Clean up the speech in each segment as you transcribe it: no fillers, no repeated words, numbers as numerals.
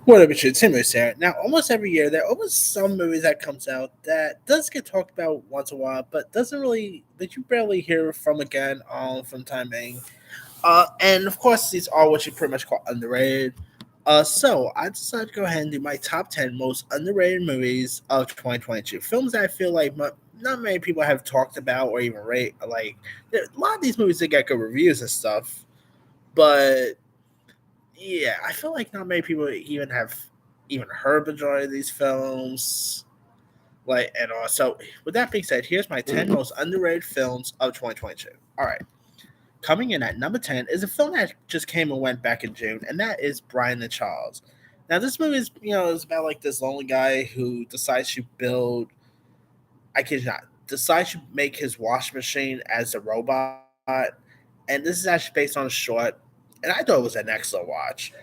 What up, it's your Tim here. Now, almost every year, there are almost some movies that comes out that does get talked about once in a while, but doesn't really that you barely hear from again from time being. And of course, these are what you pretty much call underrated. So I decided to go ahead and do my top 10 most underrated movies of 2022. Films that I feel like not many people have talked about or even rate. Like, a lot of these movies that get good reviews and stuff, but yeah, I feel like not many people even have even heard majority of these films. Like and all. So with that being said, here's my 10 most underrated films of 2022. All right. Coming in at number 10 is a film that just came and went back in June, and that is Brian and Charles. Now this movie is about like this lonely guy who decides to build I kid you not, decides to make his washing machine as a robot. And this is actually based on a short, and I thought it was an excellent watch.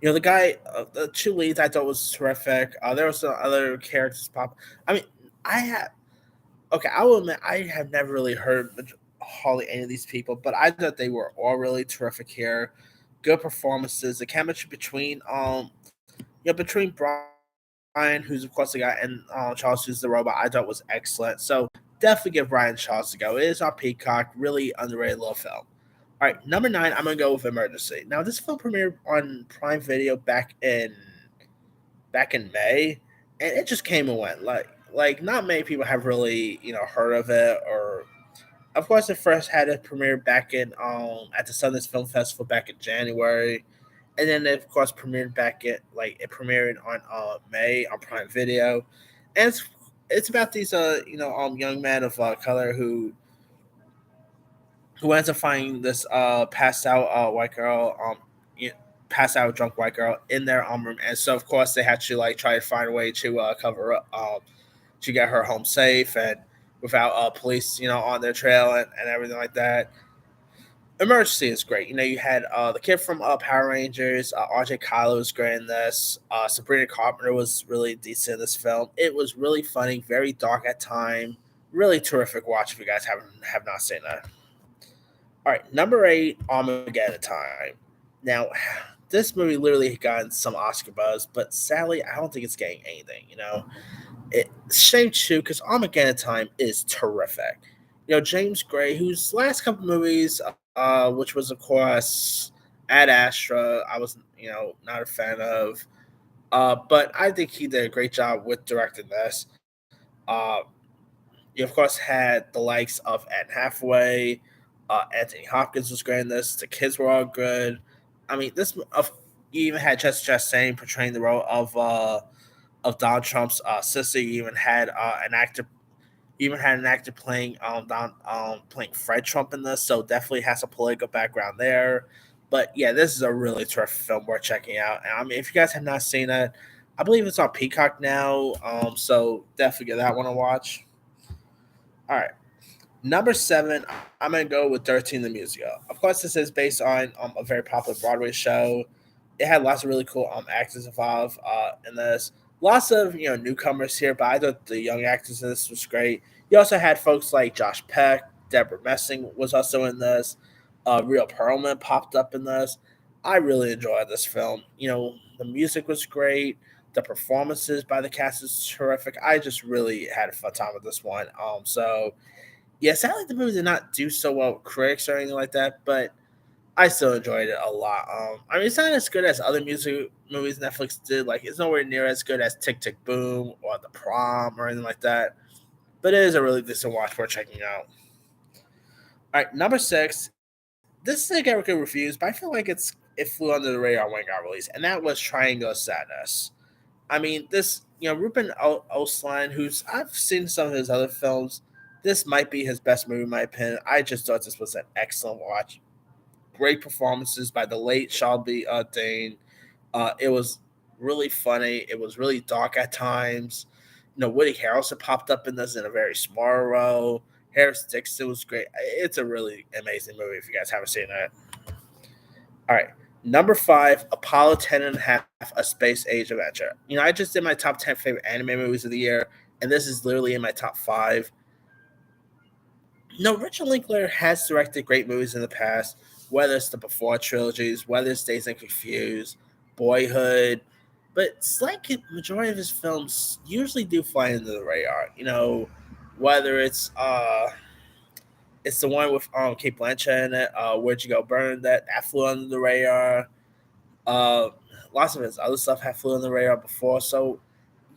The guy, the two leads, I thought was terrific. There were some other characters pop. I mean, I have okay. I will admit I have never really heard hardly any of these people, but I thought they were all really terrific here. Good performances. The chemistry between Brian, who's of course the guy, and Charles, who's the robot, I thought was excellent. So definitely give Brian Charles to go. It is on Peacock. Really underrated little film. All right, number 9, I'm gonna go with Emergency. Now, this film premiered on Prime Video back in May, and it just came and went. Like not many people have really heard of it, or of course it first had a premiere back in at the Sundance Film Festival back in January, and then it, of course premiered back at like it premiered on May on Prime Video, and it's about these young men of color who ends up finding this passed out white girl passed out drunk white girl in their room, and so of course they had to like try to find a way to cover up to get her home safe and without police on their trail and everything like that. Emergency is great. You had the kid from Power Rangers, RJ Kylo was great in this. Sabrina Carpenter was really decent in this film. It was really funny, very dark at time. Really terrific watch if you guys have not seen that. All right, number 8, Armageddon Time. Now, this movie literally gotten some Oscar buzz, but sadly, I don't think it's getting anything. It's shame too because Armageddon Time is terrific. James Gray, whose last couple movies, which was of course Ad Astra, I was not a fan of, but I think he did a great job with directing this. You of course had the likes of Anne Hathaway, Anthony Hopkins was great in this. The kids were all good. I mean, you even had Jessica Chastain portraying the role of Donald Trump's sister. You even had an actor playing playing Fred Trump in this, so definitely has a political background there. But yeah, this is a really terrific film worth checking out. And I mean, if you guys have not seen it, I believe it's on Peacock now. So definitely give that one a watch. All right. Number 7, I'm gonna go with 13 the Musical. Of course, this is based on a very popular Broadway show. It had lots of really cool actors involved in this. Lots of newcomers here, but I thought the young actors in this was great. You also had folks like Josh Peck, Deborah Messing was also in this. Real Perlman popped up in this. I really enjoyed this film. The music was great. The performances by the cast is terrific. I just really had a fun time with this one. So yeah, sadly the movie did not do so well with critics or anything like that, but I still enjoyed it a lot. I mean, it's not as good as other music movies Netflix did. Like, it's nowhere near as good as Tick Tick Boom or The Prom or anything like that. But it is a really decent watch for checking out. All right, number 6. This is get good reviews, but I feel like it flew under the radar when it got released, and that was Triangle of Sadness. I mean, this Ruben Ostlund, who's I've seen some of his other films. This might be his best movie in my opinion. I just thought this was an excellent watch. Great performances by the late Shelby Dane. It was really funny. It was really dark at times. Woody Harrelson popped up in this in a very small role. Harris Dixon was great. It's a really amazing movie if you guys haven't seen it. All right. Number 5, Apollo 10 and a half, A Space Age Adventure. I just did my top 10 favorite anime movies of the year, and this is literally in my top 5. Richard Linklater has directed great movies in the past, whether it's the Before trilogies, whether it's Days and Confused, Boyhood, but it's like majority of his films usually do fly under the radar. Whether it's the one with Kate Blanchett in it, Where'd You Go, Burn, that flew under the radar. Uh, Lots of his other stuff had flew under the radar before. So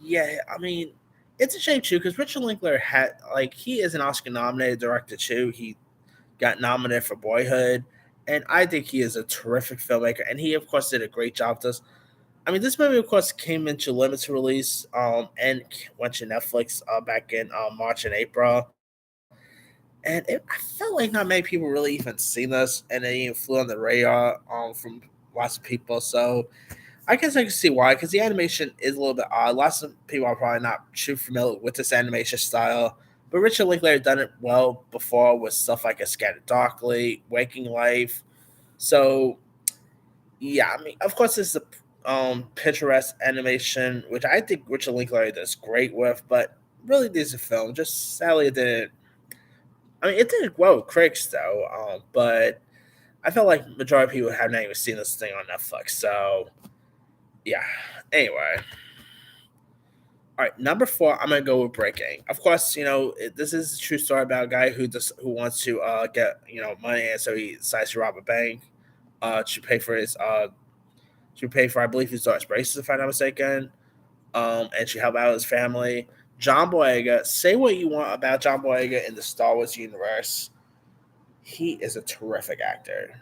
yeah, I mean, it's a shame too because Richard Linklater had he is an Oscar nominated director too. He got nominated for Boyhood, and I think he is a terrific filmmaker. And he of course did a great job with this. I mean, this movie of course came into limited release and went to Netflix back in March and April. And I felt like not many people really even seen this, and it even flew on the radar from lots of people. So I guess I can see why, because the animation is a little bit odd. Lots of people are probably not too familiar with this animation style, but Richard Linklater done it well before with stuff like A Scattered Darkly, Waking Life. So yeah, I mean, of course, this is a picturesque animation, which I think Richard Linklater does great with, but really this is a film. Just sadly, it didn't. I mean, it did well with critics though, but I felt like majority of people have not even seen this thing on Netflix. So yeah. Anyway, all right, number four, I'm gonna go with Breaking. Of course, this is a true story about a guy who wants to get money, and so he decides to rob a bank to pay for I believe his daughter's braces, if I'm not mistaken, and to help out his family. John Boyega. Say what you want about John Boyega in the Star Wars universe, he is a terrific actor.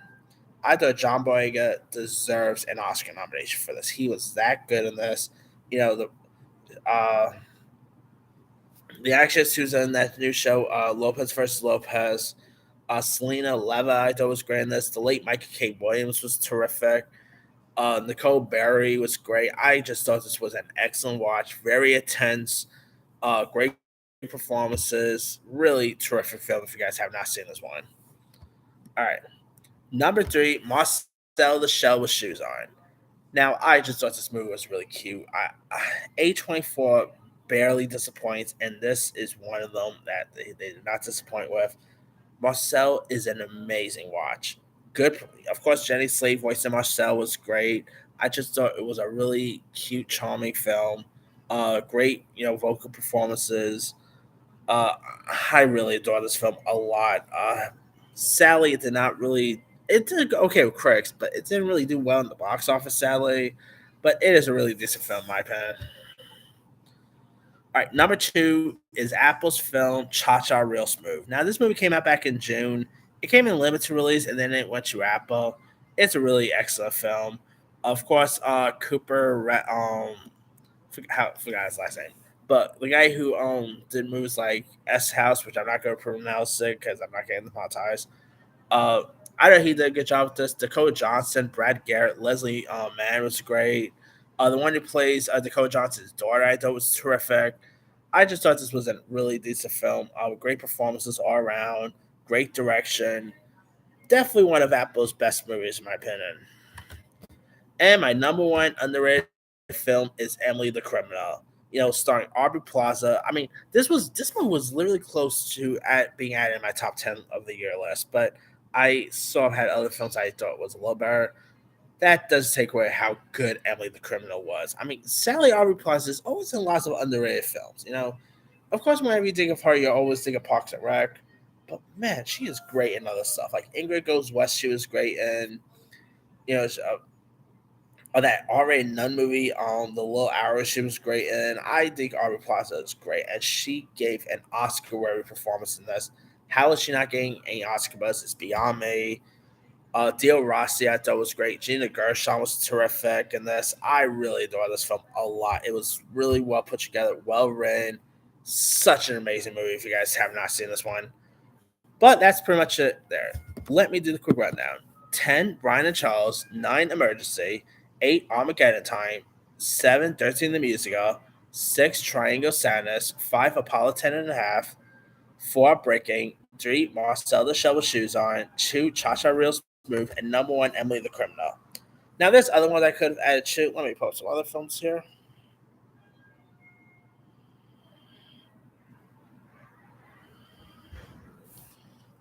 I thought John Boyega deserves an Oscar nomination for this. He was that good in this. You know uh, the actress who's in that new show, Lopez versus Lopez, Selena Leva, I thought was great in this. The late Michael K. Williams was terrific. Nicole Berry was great. I just thought this was an excellent watch. Very intense. Great performances. Really terrific film. If you guys have not seen this one, all right. Number three, Marcel the Shell with Shoes on. Now, I just thought this movie was really cute. A24 barely disappoints, and this is one of them that they did not disappoint with. Marcel is an amazing watch. Good, of course. Jenny Slate voicing Marcel was great. I just thought it was a really cute, charming film. Great, vocal performances. Uh, I really adore this film a lot. Sadly, it did not really. It did okay with critics, but it didn't really do well in the box office. Sadly, but it is a really decent film, in my opinion. All right, number two is Apple's film Cha Cha Real Smooth. Now, this movie came out back in June. It came in limited release, and then it went to Apple. It's a really excellent film. Of course, forgot his last name, but the guy who did movies like S House, which I'm not going to pronounce it because I'm not getting monetized. Uh, I know he did a good job with this. Dakota Johnson, Brad Garrett, Leslie Mann was great. The one who plays Dakota Johnson's daughter, I thought was terrific. I just thought this was a really decent film. With great performances all around, great direction. Definitely one of Apple's best movies, in my opinion. And my number one underrated film is Emily the Criminal. Starring Aubrey Plaza. I mean, this one was literally close to being added in my top 10 of the year list, but I saw had other films I thought was a little better. That does take away how good Emily the Criminal was. I mean, Sally Aubrey Plaza is always in lots of underrated films. Of course, whenever you think of her, you always think of Parks and Rec. But man, she is great in other stuff. Like Ingrid Goes West, she was great in. You know, that R-rated nun movie, The Little Hours, she was great in. I think Aubrey Plaza is great, and she gave an Oscar-worthy performance in this. How is she not getting any Oscar buzz? It's beyond me. Dio Rossi, I thought was great. Gina Gershon was terrific in this. I really adore this film a lot. It was really well put together, well written. Such an amazing movie if you guys have not seen this one. But that's pretty much it there. Let me do the quick rundown. 10, Brian and Charles. 9, Emergency. 8, Armageddon Time. 7, 13 the Musical. 6, Triangle Sadness. 5, Apollo 10 and a half. 4, Breaking. 3, Marcel the Shell with Shoes on. 2, Cha Cha Real Smooth. And number 1, Emily the Criminal. Now, there's other ones I could have added to. Let me post some other films here.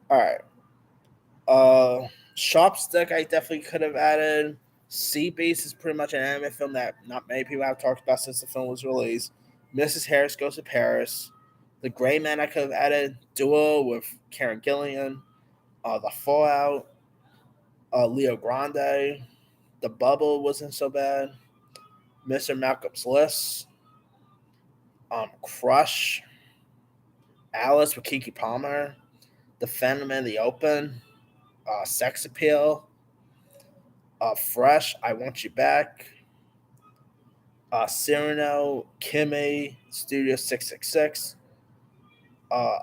All right. Sharp Stick, I definitely could have added. Sea Beast is pretty much an anime film that not many people have talked about since the film was released. Mrs. Harris Goes to Paris. The Gray Man I could have added. Duo with Karen Gillian. The Fallout. Leo Grande. The Bubble wasn't so bad. Mr. Malcolm's List. Crush. Alice with Kiki Palmer. The Phantom in the Open. Sex Appeal. Fresh. I Want You Back. Cyrano, Kimmy, Studio 666, uh,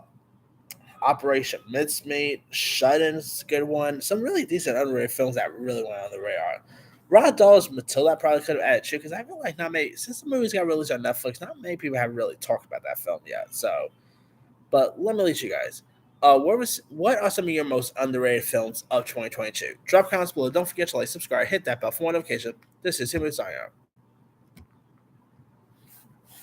Operation Mincemeat, Shut-In's a good one. Some really decent underrated films that really went on the radar. Rod Dahl's Matilda I probably could have added too, because I feel like not many, since the movies got released on Netflix, not many people have really talked about that film yet. So, but let me lead you guys. What are some of your most underrated films of 2022? Drop comments below. Don't forget to like, subscribe, hit that bell for more notification. This is Him signing out.